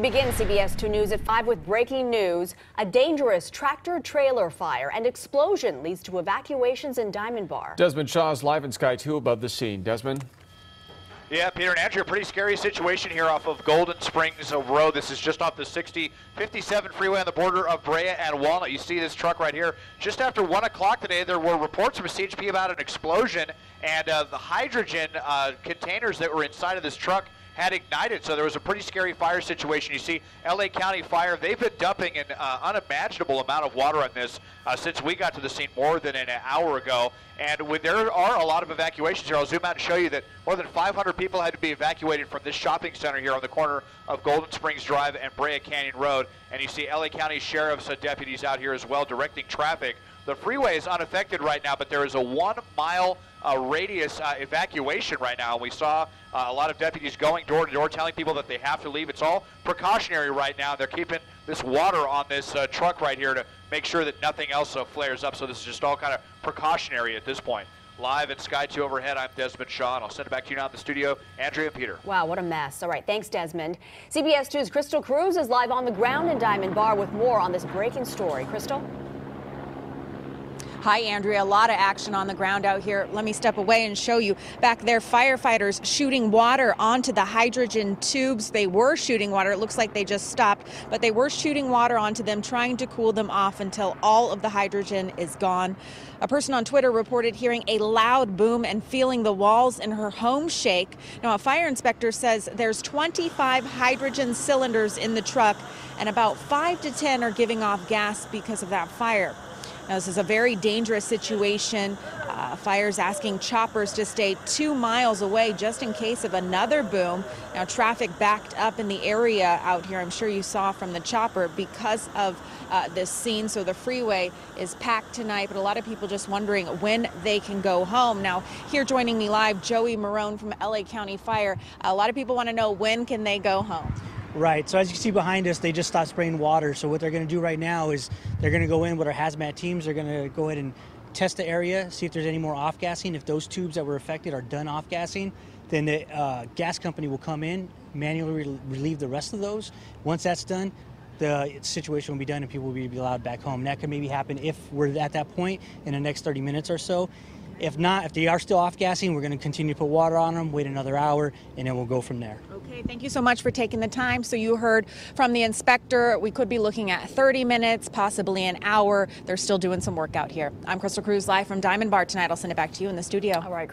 We begin CBS 2 News at 5 with breaking news. A dangerous tractor-trailer fire and explosion leads to evacuations in Diamond Bar. Desmond Shaw's live in Sky 2 above the scene. Desmond? Yeah, Peter and Andrew, a pretty scary situation here off of Golden Springs Road. This is just off the 57 freeway on the border of Brea and Walnut. You see this truck right here. Just after 1 o'clock today, there were reports from CHP about an explosion, and the hydrogen containers that were inside of this truck had ignited, so there was a pretty scary fire situation. You see LA County Fire, they've been dumping an unimaginable amount of water on this since we got to the scene more than an hour ago. And there are a lot of evacuations here. I'll zoom out and show you that more than 500 people had to be evacuated from this shopping center here on the corner of Golden Springs Drive and Brea Canyon Road. And you see LA County Sheriff's deputies out here as well directing traffic. The freeway is unaffected right now, but there is a 1 mile radius evacuation right now. And we saw a lot of deputies going door to door telling people that they have to leave. It's all precautionary right now. They're keeping this water on this truck right here to make sure that nothing else flares up. So this is just all kind of precautionary at this point. Live at Sky 2 overhead, I'm Desmond Shaw, and I'll send it back to you now in the studio. Andrea and Peter. Wow, what a mess. All right, thanks, Desmond. CBS 2's Cruz is live on the ground in Diamond Bar with more on this breaking story. Crystal? Hi, Andrea. A lot of action on the ground out here. Let me step away and show you. Back there, firefighters shooting water onto the hydrogen tubes. They were shooting water. It looks like they just stopped, but they were shooting water onto them, trying to cool them off until all of the hydrogen is gone. A person on Twitter reported hearing a loud boom and feeling the walls in her home shake. Now, a fire inspector says there's 25 hydrogen cylinders in the truck, and about 5 to 10 are giving off gas because of that fire. Now, this is a very dangerous situation. Fire's asking choppers to stay 2 miles away just in case of another boom. Now, traffic backed up in the area out here. I'm sure you saw from the chopper because of this scene. So the freeway is packed tonight, but a lot of people just wondering when they can go home. Now, here joining me live, Joey Marron from LA County Fire. A lot of people want to know, when can they go home? Right, so as you can see behind us, they just stopped spraying water. So what they're going to do right now is they're going to go in with our hazmat teams. They're going to go ahead and test the area, see if there's any more off-gassing. If those tubes that were affected are done off-gassing, then the gas company will come in, manually relieve the rest of those. Once that's done, the situation will be done and people will be allowed back home. And that could maybe happen if we're at that point in the next 30 minutes or so. If not, if they are still off-gassing, we're going to continue to put water on them, wait another hour, and then we'll go from there. Okay, thank you so much for taking the time. So you heard from the inspector, we could be looking at 30 minutes, possibly an hour. They're still doing some work out here. I'm Cruz, live from Diamond Bar tonight. I'll send it back to you in the studio. All right,